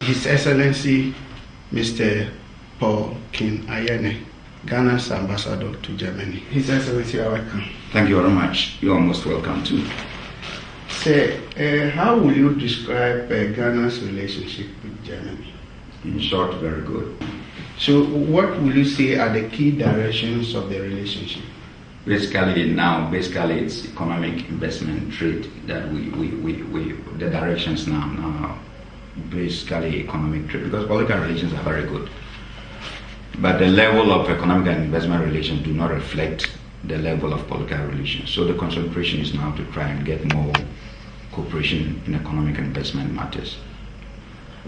His Excellency, Mr. Paul King Aryena, Ghana's ambassador to Germany. His Excellency, welcome. Thank you very much. You are most welcome too. Sir, how will you describe Ghana's relationship with Germany? In short, very good. So, what will you say are the key directions of the relationship? Basically, it's economic, investment, trade that the directions now basically economic trade, because political relations are very good. But the level of economic and investment relations do not reflect the level of political relations. So the concentration is now to try and get more cooperation in economic and investment matters.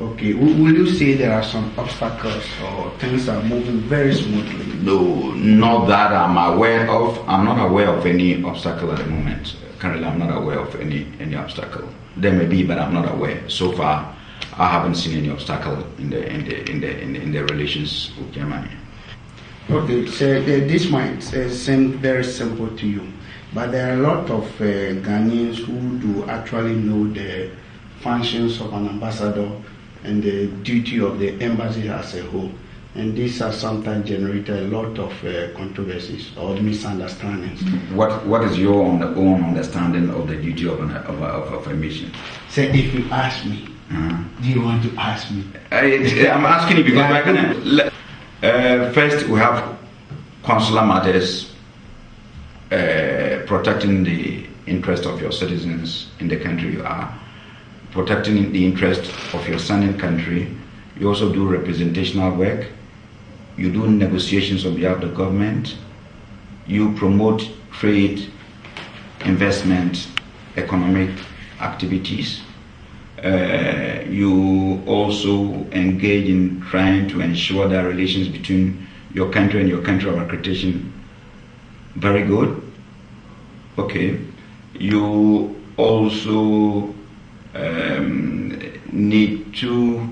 Okay, will you say there are some obstacles or things are moving very smoothly? No, not that I'm aware of. I'm not aware of any obstacle at the moment. Currently, I'm not aware of any obstacle. There may be, but I'm not aware. So far, I haven't seen any obstacle in the relations with Germany. Okay, so this might seem very simple to you, but there are a lot of Ghanaians who do actually know the functions of an ambassador and the duty of the embassy as a whole, and these have sometimes generated a lot of controversies or misunderstandings. What is your own understanding of the duty of a mission? So if you ask me, do you want to ask me? I'm asking you because first we have consular matters, protecting the interest of your citizens in the country you are, protecting the interest of your sending country. You also do representational work. You do negotiations on behalf of the government. You promote trade, investment, economic activities. You also engage in trying to ensure that relations between your country and your country of accreditation very good. Okay. You also need to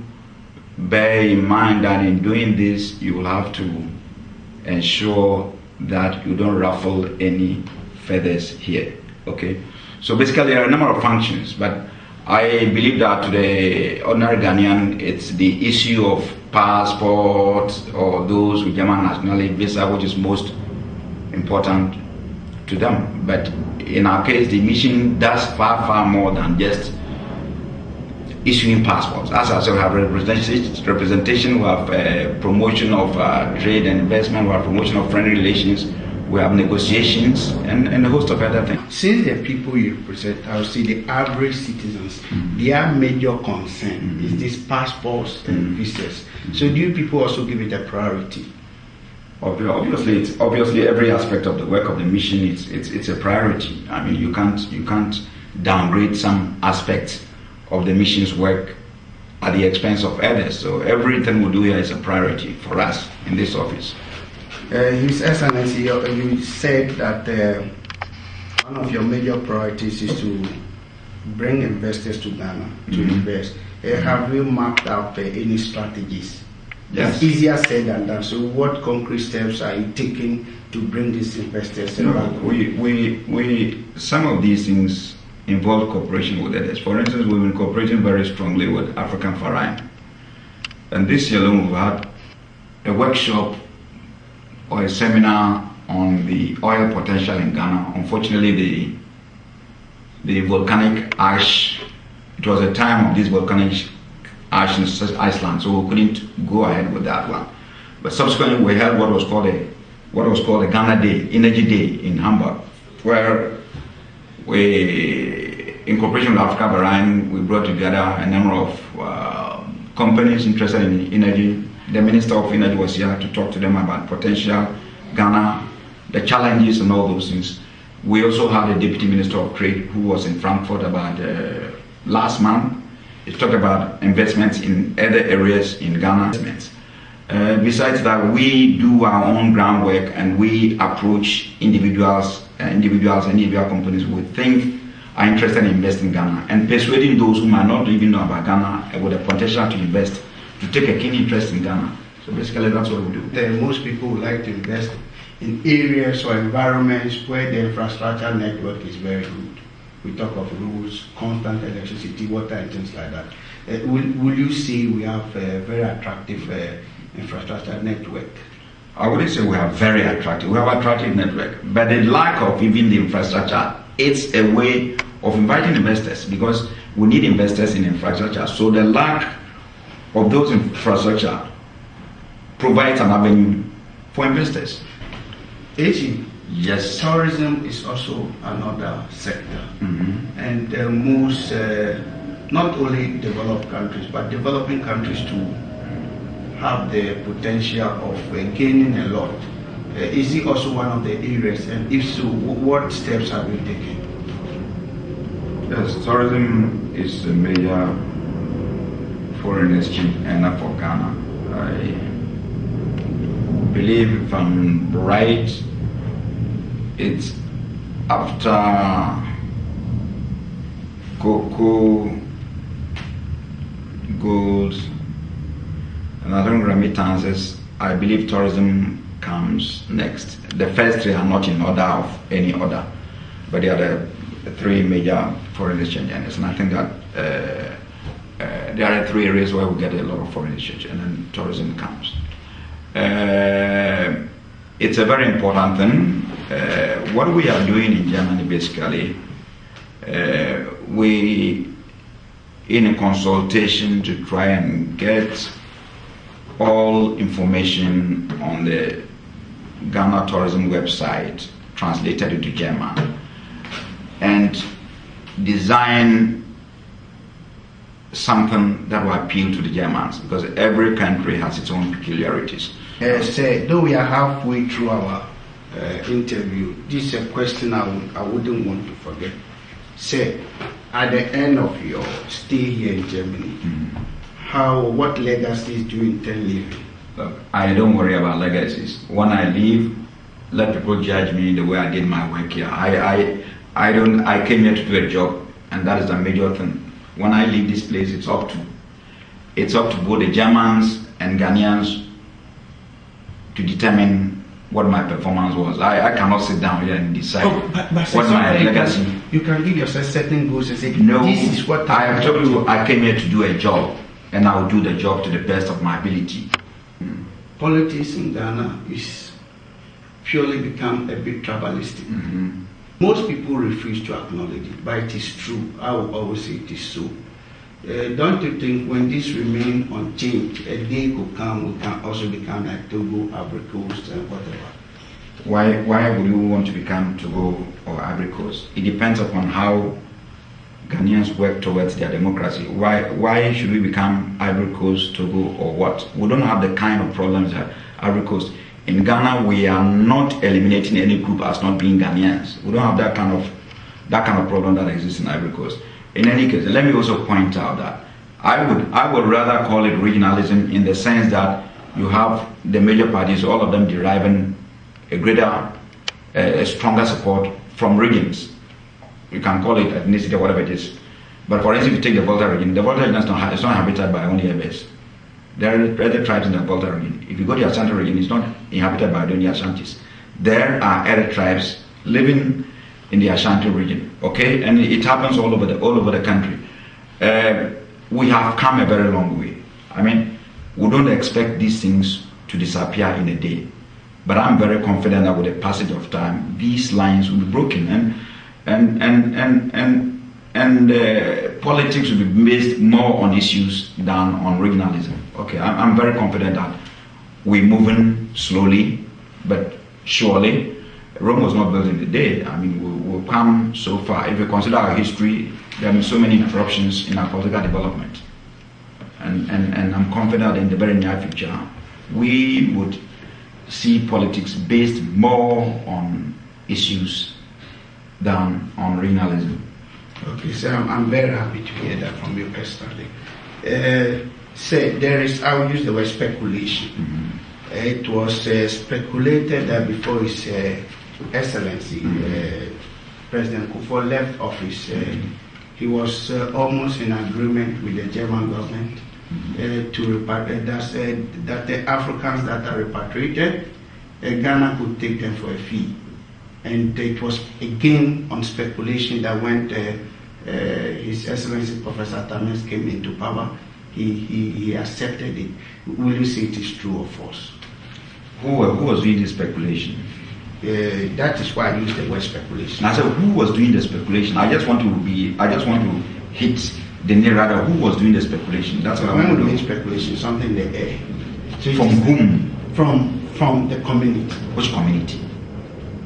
bear in mind that in doing this, you will have to ensure that you don't ruffle any feathers here. Okay. So basically, there are a number of functions, but I believe that to the ordinary Ghanaian, it's the issue of passport or those with German nationality visa which is most important to them. But in our case, the mission does far more than just issuing passports. As I said, we have representation, we have promotion of trade and investment, we have promotion of friendly relations, we have negotiations, and a host of other things. Since the people you represent, I would say the average citizens, their major concern is these passports and visas. So do you people also give it a priority? Obviously, every aspect of the work of the mission, it's a priority. I mean, you can't downgrade some aspects of the mission's work at the expense of others. So everything we do here is a priority for us in this office. His Excellency, you said that one of your major priorities is to bring investors to Ghana to invest. Have you mapped out any strategies? Yes. It's easier said than done. So what concrete steps are you taking to bring these investors around? We some of these things involve cooperation with others. For instance, we've been cooperating very strongly with African Foreign. And this year alone, we've had a workshop or a seminar on the oil potential in Ghana. Unfortunately, the volcanic ash, it was a time of this volcanic ash in Iceland, so we couldn't go ahead with that one. But subsequently, we held what was called a Ghana Day, Energy Day in Hamburg, where we, in cooperation with Africa Bahrain, we brought together a number of companies interested in energy. The Minister of Energy was here to talk to them about potential Ghana, the challenges and all those things. We also had a Deputy Minister of Trade who was in Frankfurt about last month. He talked about investments in other areas in Ghana. Besides that, we do our own groundwork and we approach individual companies we think are interested in investing in Ghana and persuading those who might not even know about Ghana with the potential to invest to take a keen interest in Ghana. So basically that's what we do. Most people would like to invest in areas or environments where the infrastructure network is very good. We talk of roads, constant electricity, water and things like that. will you say we have a very attractive infrastructure network? I wouldn't say we have very attractive. We have attractive network, but the lack of even the infrastructure, it's a way of inviting investors, because we need investors in infrastructure. So the lack of those infrastructure provides an avenue for investors. Yes. Tourism is also another sector, and most, not only developed countries, but developing countries too, have the potential of gaining a lot. Is it also one of the areas, and if so, what steps have you taken? Yes, tourism is a major foreign exchange earner for Ghana. I believe, if I'm right, it's after cocoa, gold, and I think remittances. I believe tourism comes next. The first three are not in order of any order, but they are the three major foreign exchange earners, and I think that there are three areas where we get a lot of foreign exchange, and then tourism comes. It's a very important thing. What we are doing in Germany, basically, we in a consultation to try and get all information on the Ghana tourism website translated into German, and design something that will appeal to the Germans, because every country has its own peculiarities. Though we are halfway through our interview, this is a question I wouldn't want to forget. Say, at the end of your stay here in Germany, what legacies do you intend leaving? Look, I don't worry about legacies. When I leave, let people judge me the way I did my work here. I came here to do a job, and that is the major thing. When I leave this place, it's up to both the Germans and Ghanaians to determine what my performance was. I cannot sit down here and decide what my legacy. You can give yourself certain goals and say, no, this is what I have told you. I came here to do a job, and I will do the job to the best of my ability. Politics in Ghana is purely become a bit tribalistic. Most people refuse to acknowledge it, but it is true. I will always say it is so. Don't you think when this remains unchanged, a day could come, we can also become like Togo, Ivory Coast, and whatever? Why would you want to become Togo or Ivory Coast? It depends upon how Ghanaians work towards their democracy. Why should we become Ivory Coast, Togo, or what? We don't have the kind of problems that Ivory Coast. In Ghana, we are not eliminating any group as not being Ghanaians. We don't have that kind of problem that exists in Ivory Coast. In any case, let me also point out that I would rather call it regionalism, in the sense that you have the major parties, all of them deriving a stronger support from regions. You can call it ethnicity or whatever it is. But for instance, if you take the Volta region is not inhabited by only Ebes. There are other tribes in the Volta region. If you go to the Ashanti region, it's not inhabited by only Ashantis. There are other tribes living in the Ashanti region, okay? And it happens all over the country. We have come a very long way. I mean, we don't expect these things to disappear in a day. But I'm very confident that with the passage of time, these lines will be broken, and politics will be based more on issues than on regionalism. Okay, I'm very confident that we're moving slowly, but surely. Rome was not built in a day. I mean, we've come so far. If you consider our history, there have been so many interruptions in our political development. And I'm confident in the very near future, we would see politics based more on issues than on regionalism. Okay, so I'm very happy to hear that from you personally. I will use the word speculation. It was speculated that before his Excellency, President Kufuor left office, he was almost in agreement with the German government that the Africans that are repatriated, Ghana could take them for a fee. And it was again on speculation that when His Excellency Professor Tames came into power, he accepted it. Will you say it is true or false? Who was doing the speculation? That is why I use the word speculation. I said, who was doing the speculation? I just want to hit the nail rather. Who was doing the speculation? That's what I want to do. Speculation, something in the air. So from whom? From the community. Which community?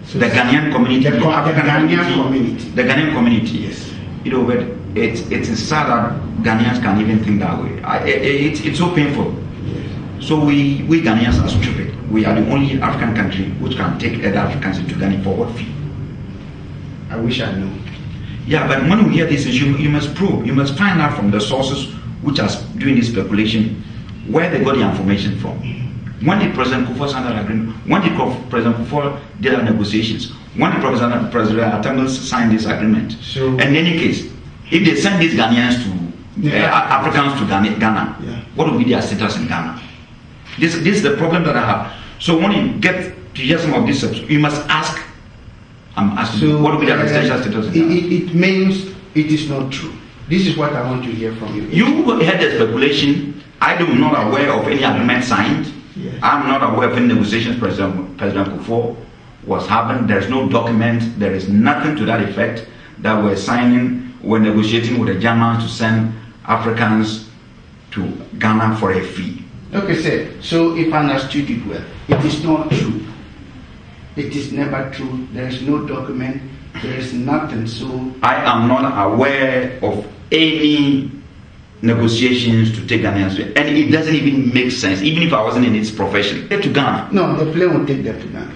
So the Ghanaian community. The Ghanaian community. The Ghanaian community. Yes. You know, but it's sad that Ghanaians can even think that way. It's so painful. Yes. So we Ghanaians are stupid. We are the only African country which can take other Africans into Ghana for what fee? I wish I knew. Yeah, but when we hear this issue, you must probe. You must find out from the sources which are doing this speculation where they got the information from. When did President Kufuor sign that agreement? When did President Kufuor did our negotiations? When did President Atamils sign this agreement? So, in any case, if they send these Ghanaians to Africans to Ghana, what will be their status in Ghana? This is the problem that I have. So when you get to hear some of these steps, you must ask. I'm asking you, what will be their residential status in Ghana? It means it is not true. This is what I want to hear from you. You heard the speculation. I am not aware of any agreement signed. Yes. I'm not aware of any negotiations President Kufuor was having. There's no document. There is nothing to that effect that we're signing. We're negotiating with the Germans to send Africans to Ghana for a fee. Okay, sir. So if I understood it well, it is not true. It is never true. There is no document. There is nothing. So I am not aware of any negotiations to take Ghanaians, and it doesn't even make sense. Even if I wasn't in this profession, get to Ghana. No, the plane will take them to Ghana.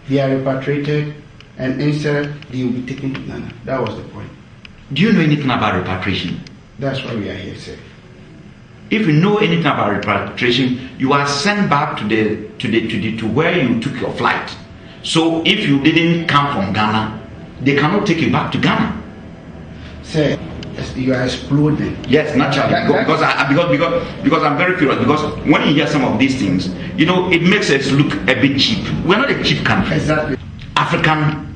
They are repatriated, and instead they will be taken to Ghana. That was the point. Do you know anything about repatriation? That's why we are here, sir. If you know anything about repatriation, you are sent back to where you took your flight. So if you didn't come from Ghana, they cannot take you back to Ghana. Sir, you are exploding. Yes, naturally. Because I'm very curious. Because when you hear some of these things, you know, it makes us look a bit cheap. We're not a cheap country. Exactly. African,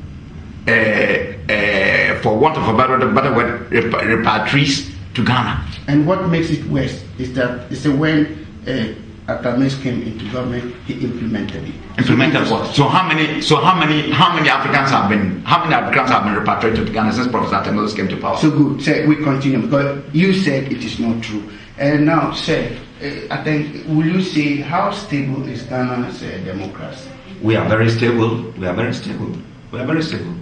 for want of a better word, repatriates to Ghana. And what makes it worse is that when Atamis came into government, he implemented it. Implemented what? So how many Africans have been repatriated to Ghana since Professor Atamis came to power? So good. Sir, we continue because you said it is not true. And now, sir, I think, will you say how stable is Ghana's democracy? We are very stable. We are very stable. We are very stable.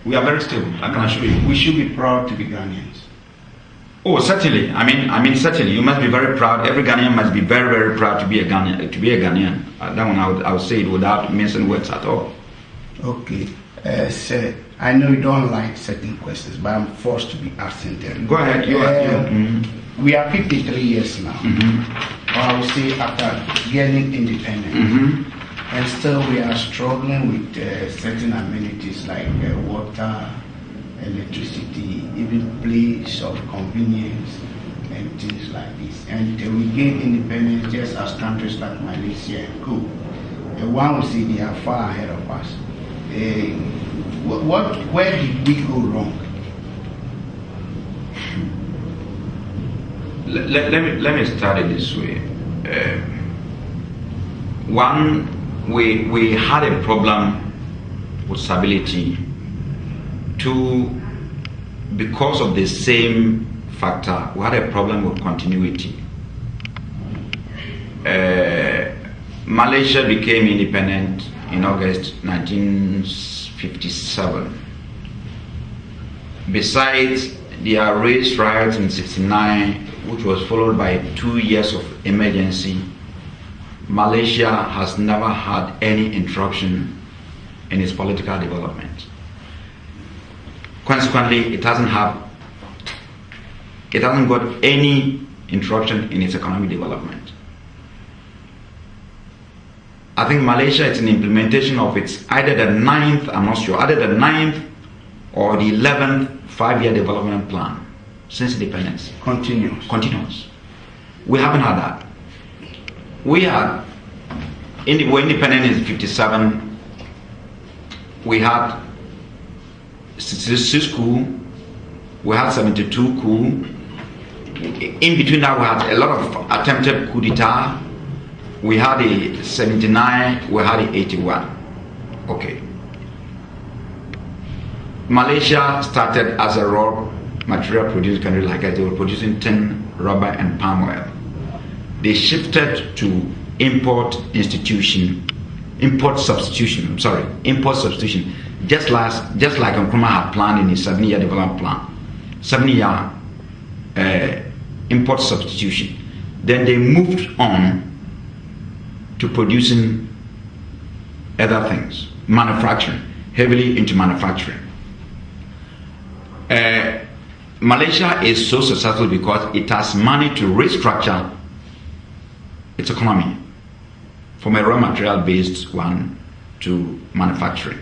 We are very stable. I can assure you. We should be proud to be Ghanaians. Oh, certainly. I mean, certainly. You must be very proud. Every Ghanaian must be very, very proud to be a Ghanaian. That one, I would say it without mincing words at all. Okay, sir. I know you don't like certain questions, but I'm forced to be asking them. Go ahead. We are 53 years now. Or I would say after getting independent, and still we are struggling with certain amenities like water, electricity, even place of convenience and things like this. And we gain independence just as countries like Malaysia and Co. One would say they are far ahead of us. Where did we go wrong? Let me start it this way. One, we had a problem with stability. Two, because of the same factor, we had a problem with continuity. Malaysia became independent in August 1957. Besides the race riots in '69, which was followed by 2 years of emergency, Malaysia has never had any interruption in its political development. Consequently, it hasn't got any interruption in its economic development. I think Malaysia is in implementation of its either the 9th, I'm not sure, either the 9th or the 11th 5-year development plan since independence. Continuous. We haven't had that. We're independent in '57. We had Cisco, We had 72 coup. In between that, we had a lot of attempted coup d'etat. We had a 79, we had a 81. Okay. Malaysia started as a raw material producing country, like they were producing tin, rubber, and palm oil. They shifted to import substitution, just like Nkrumah had planned in his 7-year development plan. 7-year import substitution. Then they moved on to producing other things, manufacturing, heavily into manufacturing. Malaysia is so successful because it has managed to restructure its economy from a raw material based one to manufacturing.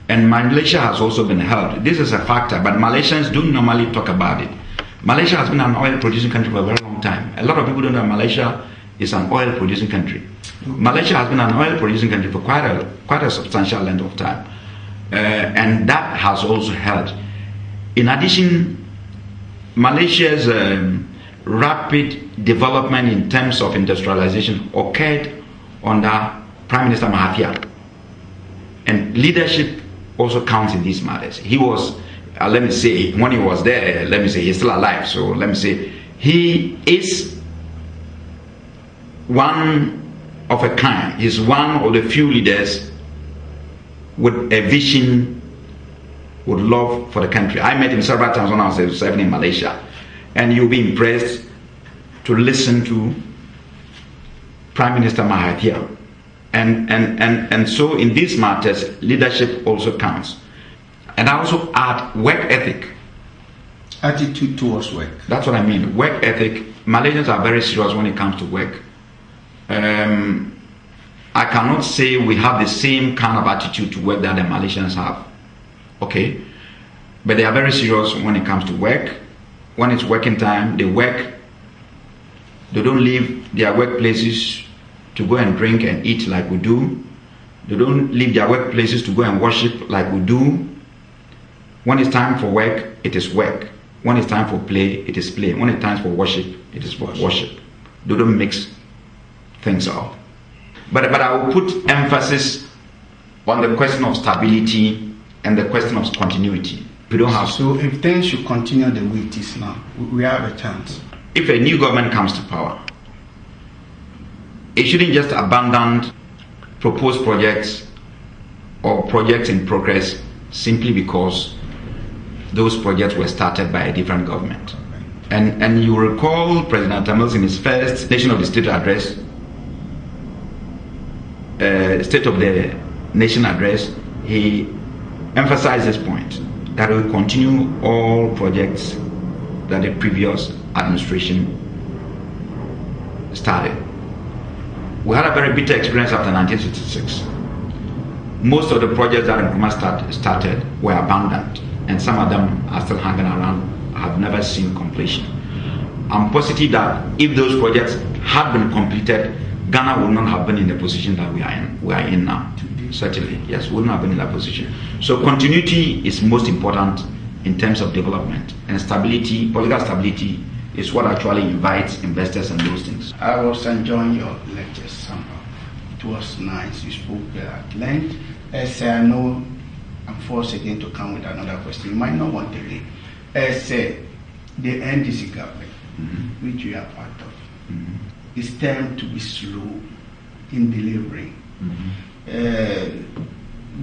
And Malaysia has also been helped. This is a factor, but Malaysians don't normally talk about it. Malaysia has been an oil producing country for a very long time. A lot of people don't know Malaysia is an oil producing country. Malaysia has been an oil producing country for quite a substantial length of time. And that has also helped. In addition, Malaysia's rapid development in terms of industrialization occurred under Prime Minister Mahathir. And leadership also counts in these matters. He was, let me say, when he was there, let me say, he's still alive. So let me say, he is one of a kind. He's one of the few leaders with a vision, with love for the country. I met him several times when I was serving in Malaysia. And you'll be impressed to listen to Prime Minister Mahathir. And so in these matters, leadership also counts. And I also add work ethic. Attitude towards work. That's what I mean. Work ethic. Malaysians are very serious when it comes to work. I cannot say we have the same kind of attitude to work that the Malaysians have. Okay? But they are very serious when it comes to work. When it's working time, they work. They don't leave their workplaces to go and drink and eat like we do. They don't leave their workplaces to go and worship like we do. When it's time for work, it is work. When it's time for play, it is play. When it's time for worship, it is worship. They don't mix things up. But I will put emphasis on the question of stability and the question of continuity. We don't have. So if things should continue the way it is now, we have a chance. If a new government comes to power, it shouldn't just abandon proposed projects or projects in progress simply because those projects were started by a different government. And you recall President Tamils in his first Nation of the State address, State of the Nation address, he emphasized this point, that we will continue all projects that the previous administration started. We had a very bitter experience after 1966. Most of the projects that Nkrumah started were abandoned, and some of them are still hanging around, have never seen completion. I'm positive that if those projects had been completed, Ghana would not have been in the position that we are in now. Certainly, yes, we wouldn't have been in that position. So continuity is most important in terms of development, and stability, political stability, is what actually invites investors and those things. I was enjoying your lectures somehow. It was nice. You spoke at length. As I know, I'm forced again to come with another question. You might not want to leave. As the NDC government, which you are part of, is tend to be slow in delivering.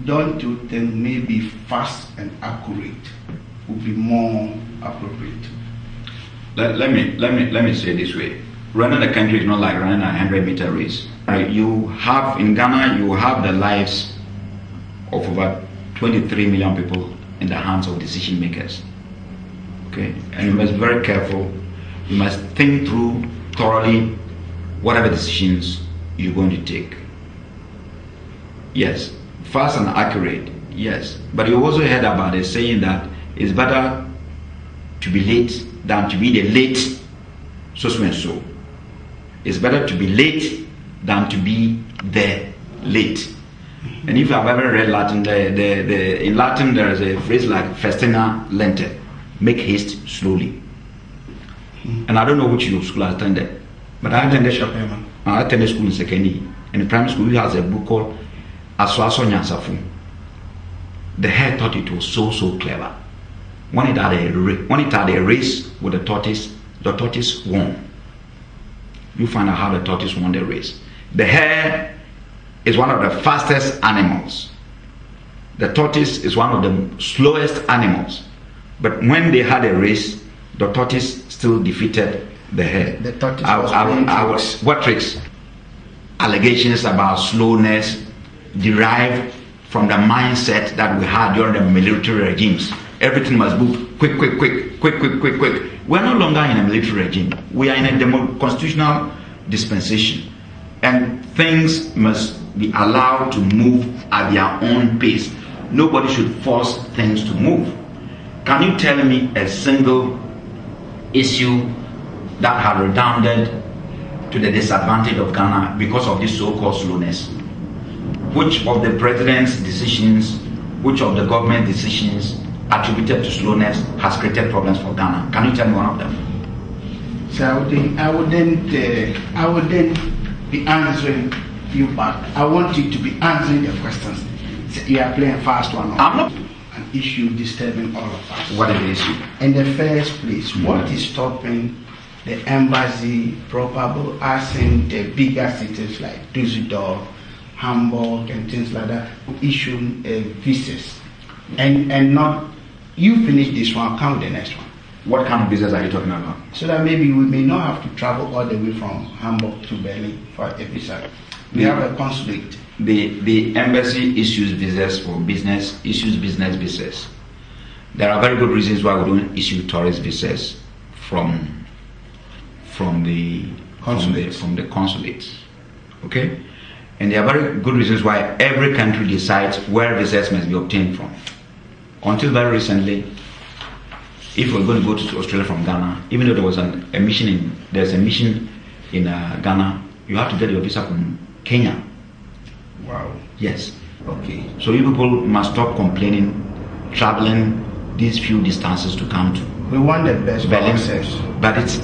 Don't you think maybe fast and accurate would be more appropriate? Let me say it this way. Running a country is not like running a 100-meter race. You have in Ghana, you have the lives of over 23 million people in the hands of decision makers. Okay, and you must be very careful. You must think through thoroughly whatever decisions you're going to take. Yes, fast and accurate, yes. But you also heard about it saying that it's better to be late than to be the late so and so. It's better to be late than to be the late. And if you have ever read Latin, in Latin there is a phrase like festina lente. make haste slowly. And I don't know which your school I attended, but I attended school in Sekeni. In the primary school, we has a book called Aswaso Nyansafu. The head thought it was so clever. When it had a race with the tortoise won. You find out how the tortoise won the race. The hare is one of the fastest animals. The tortoise is one of the slowest animals. But when they had a race, the tortoise still defeated the hare. The tortoise what tricks? Allegations about slowness derived from the mindset that we had during the military regimes. Everything must move quick. We're no longer in a military regime. We are in a constitutional dispensation. And things must be allowed to move at their own pace. Nobody should force things to move. Can you tell me a single issue that had redounded to the disadvantage of Ghana because of this so-called slowness? Which of the president's decisions, which of the government decisions attributed to slowness has created problems for Ghana? Can you tell me one of them? So I wouldn't be answering you back. I want you to be answering the questions. So you are playing fast one. I'm not. An issue disturbing all of us. What is the issue? In the first place, what is stopping the embassy, probable, as in the bigger cities like Düsseldorf, Hamburg, and things like that, issuing visas? And not, you finish this one, I'll come with the next one. What kind of visas are you talking about? So that maybe we may not have to travel all the way from Hamburg to Berlin for a visa. We have a consulate. The embassy issues visas for business, issues business visas. There are very good reasons why we don't issue tourist visas from the consulates. Okay? And there are very good reasons why every country decides where visas must be obtained from. Until very recently, if we're going to go to Australia from Ghana, even though there was a mission in Ghana, you have to get your visa from Kenya. Wow. Yes. Okay. So you people must stop complaining, traveling these few distances to come to. We want the best for ourselves. But it's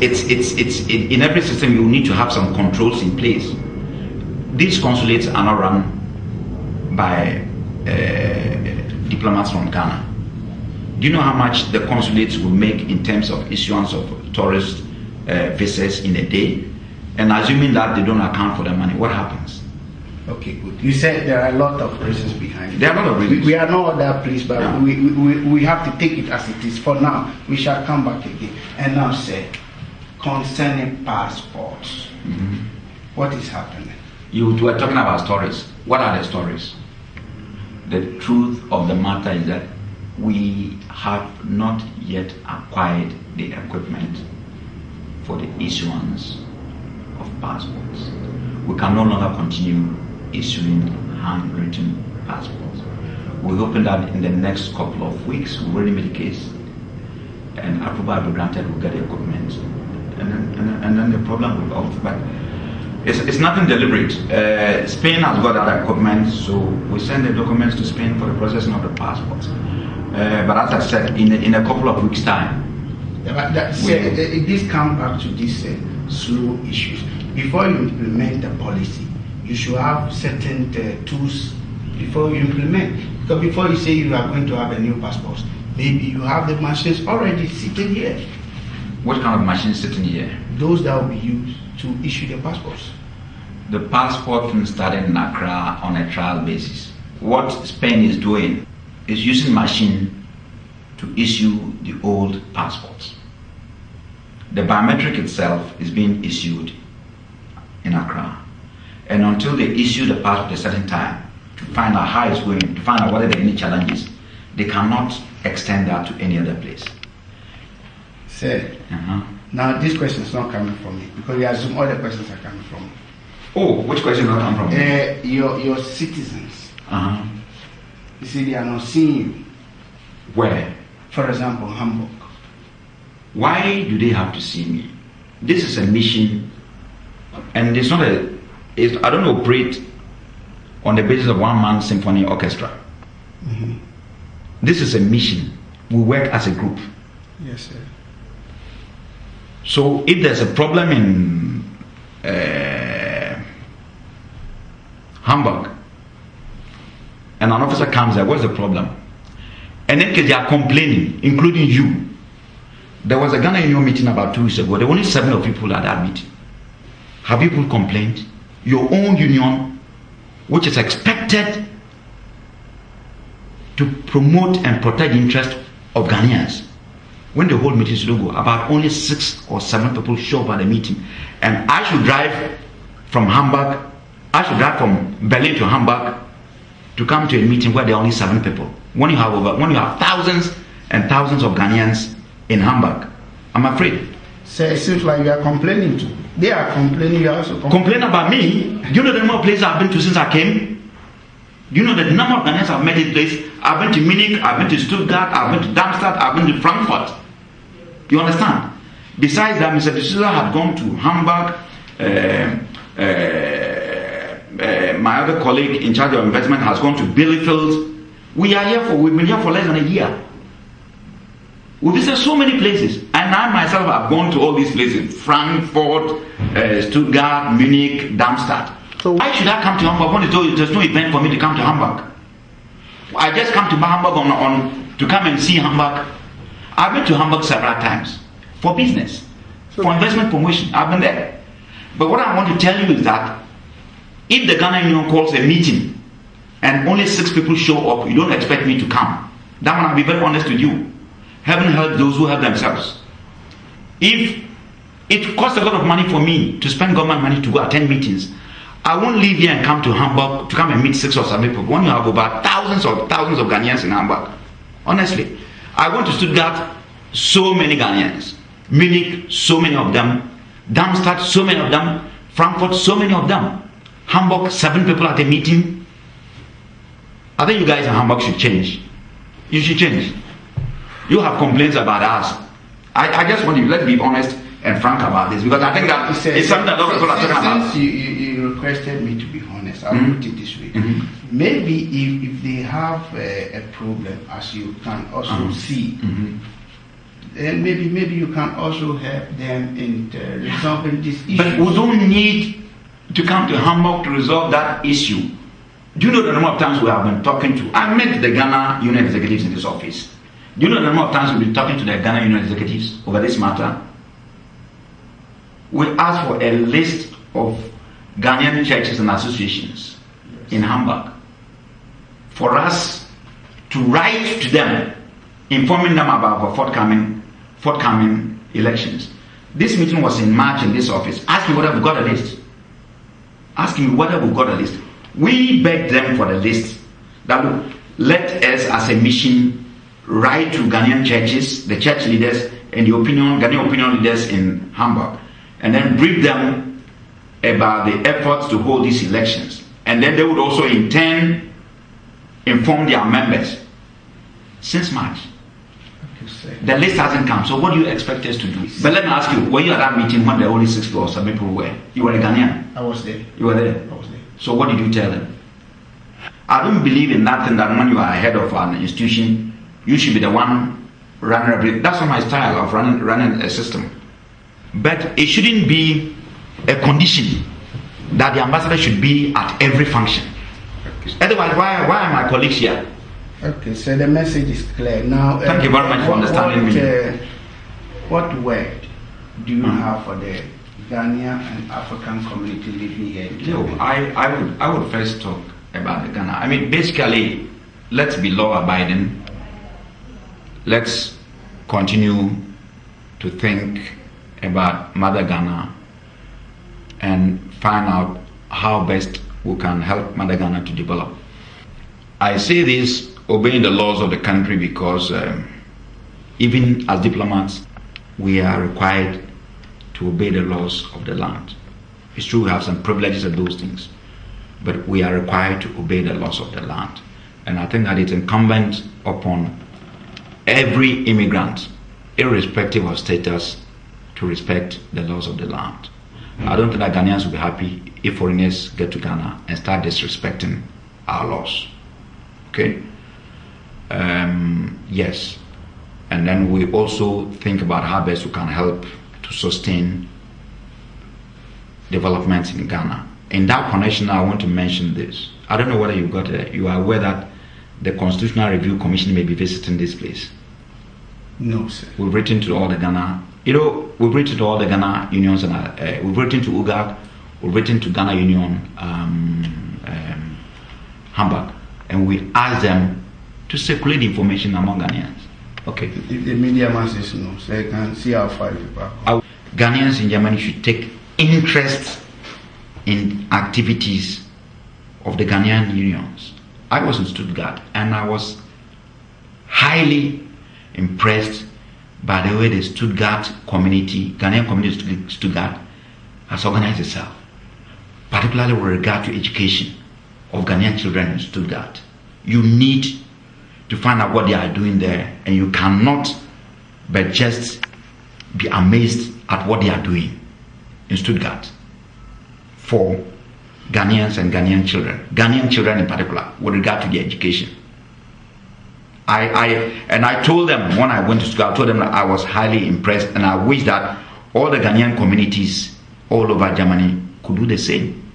in every system you need to have some controls in place. These consulates are not run by diplomats from Ghana. Do you know how much the consulates will make in terms of issuance of tourist visas in a day? And assuming that they don't account for the money, what happens? Okay, good. You said there are a lot of reasons behind it. There are a lot of reasons. We are not that pleased, but yeah. we have to take it as it is. For now, we shall come back again. And now say, concerning passports, what is happening? You were talking about stories. What are the stories? The truth of the matter is that we have not yet acquired the equipment for the issuance of passports. We can no longer continue issuing handwritten passports. We're hoping that in the next couple of weeks we'll already make a case and approval will be granted, we'll get the equipment. And then the problem will be off. But it's nothing deliberate. Spain has got that equipment, so we send the documents to Spain for the processing of the passports. But as I said, in a couple of weeks' time. This comes back to these slow issues. Before you implement the policy, you should have certain tools before you implement. Because before you say you are going to have a new passport, maybe you have the machines already sitting here. What kind of machines sitting here? Those that will be used to issue the passports. The passport started in Accra on a trial basis. What Spain is doing is using machine to issue the old passports. The biometric itself is being issued in Accra. And until they issue the passport at a certain time to find out how it's going, to find out whether there are any challenges, they cannot extend that to any other place. Sir, now this question is not coming from me because you assume all the questions are coming from me. Oh, which question not come from me? Your citizens. You see, they are not seeing you. Where? For example, Hamburg. Why do they have to see me? This is a mission, and it's not I don't operate on the basis of one-man symphony orchestra. This is a mission. We work as a group. Yes, sir. So if there's a problem in Hamburg, and an officer comes there, what's the problem? And then they are complaining, including you. There was a Ghana Union meeting about 2 weeks ago. There were only 7 people at that meeting. Have people complained? Your own union, which is expected to promote and protect the interest of Ghanaians, when the whole meeting should go, about only 6 or 7 people show up at the meeting. And I should drive from Hamburg, I should drive from Berlin to Hamburg to come to a meeting where there are only 7 people. When you have thousands and thousands of Ghanaians in Hamburg, I'm afraid. So it seems like you are complaining too. They are complaining, you are also complaining. Complain about me? Do you know the number of places I've been to since I came? Do you know the number of Ghanaians I've met in place? I've been to Munich, I've been to Stuttgart, I've been to Darmstadt, I've been to Frankfurt. You understand? Besides that, Mr. D'Souza had gone to Hamburg. My other colleague in charge of investment has gone to Bielefeld. We've been here for less than a year. We visited so many places, and I myself have gone to all these places: Frankfurt, Stuttgart, Munich, Darmstadt. So why should I come to Hamburg when there's no event for me to come to Hamburg? I just come to Hamburg to come and see Hamburg. I've been to Hamburg several times for business, for investment promotion. I've been there. But what I want to tell you is that if the Ghana Union calls a meeting and only 6 people show up, you don't expect me to come. That one, I'll be very honest with you. Heaven help those who help themselves. If it costs a lot of money for me to spend government money to go attend meetings, I won't leave here and come to Hamburg to come and meet 6 or 7 people. When you have about thousands of Ghanaians in Hamburg, honestly. I went to Stuttgart, so many Ghanaians. Munich, so many of them. Darmstadt, so many of them. Frankfurt, so many of them. Hamburg, 7 people at a meeting. I think you guys in Hamburg should change. You should change. You have complaints about us. I just want you, let's be honest and frank about this, because I think that it's something that a lot of people are talking about. Since you requested me to be honest, I'll put it this way. Maybe if they have a problem, as you can also see, then maybe you can also help them in resolving this issue. But we don't need to come to Hamburg to resolve that issue. Do you know the number of times we have been talking to? I met the Ghana Union executives in this office. Do you know the number of times we've been talking to the Ghana Union executives over this matter? We asked for a list of Ghanaian churches and associations in Hamburg for us to write to them, informing them about our forthcoming elections. This meeting was in March in this office. Ask me whether we've got a list. Ask me whether we've got a list. We begged them for the list that would let us as a mission write to Ghanaian churches, the church leaders, and the Ghanaian opinion leaders in Hamburg, and then brief them about the efforts to hold these elections. And then they would also in turn inform their members. Since March, the list hasn't come. So what do you expect us to do? But let me ask you, were you at that meeting when the only 6 people or 7 people were? You were a Ghanaian? I was there. You were there? I was there. So what did you tell them? I don't believe in that thing that when you are head of an institution, you should be the one running. That's not my style of running a system. But it shouldn't be a condition that the ambassador should be at every function. Okay. Otherwise, why are my colleagues here? Okay, so the message is clear. Now, thank you very much for understanding me. What word do you have for the Ghanaian and African community living here in Kenya? I would first talk about the Ghana. I mean, basically, let's be law-abiding. Let's continue to think about Mother Ghana and find out how best we can help Mother Ghana to develop. I say this obeying the laws of the country because even as diplomats, we are required to obey the laws of the land. It's true we have some privileges and those things, but we are required to obey the laws of the land. And I think that it's incumbent upon every immigrant, irrespective of status, to respect the laws of the land. I don't think that Ghanaians will be happy if foreigners get to Ghana and start disrespecting our laws. Okay? Yes. And then we also think about how best we can help to sustain developments in Ghana. In that connection, I want to mention this. I don't know whether you are aware that the Constitutional Review Commission may be visiting this place. No, sir. We've written to all the Ghana, we've written to all the Ghana unions, and we've written to UGAG, we've written to Ghana Union, Hamburg, and we asked them to circulate information among Ghanaians. Okay. If the media masses know, so they can see how far people are. Ghanaians in Germany should take interest in activities of the Ghanaian unions. I was in Stuttgart and I was highly impressed by the way the Stuttgart community, Ghanaian community of Stuttgart, has organized itself, particularly with regard to education of Ghanaian children in Stuttgart. You need to find out what they are doing there, and you cannot but just be amazed at what they are doing in Stuttgart for Ghanaians and Ghanaian children in particular, with regard to their education. I told them when I went to school, I told them that I was highly impressed, and I wish that all the Ghanaian communities all over Germany could do the same,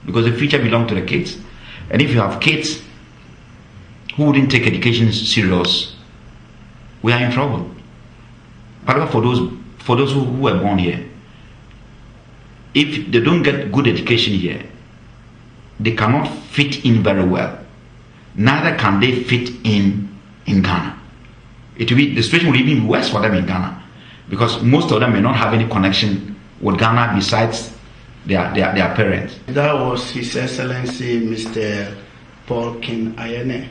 because the future belongs to the kids. And if you have kids who wouldn't take education serious, we are in trouble. Particularly for those who were born here. If they don't get good education here, they cannot fit in very well. Neither can they fit in Ghana. The situation will even be worse for them in Ghana, because most of them may not have any connection with Ghana besides their parents. That was His Excellency Mr. Paul King Aryena.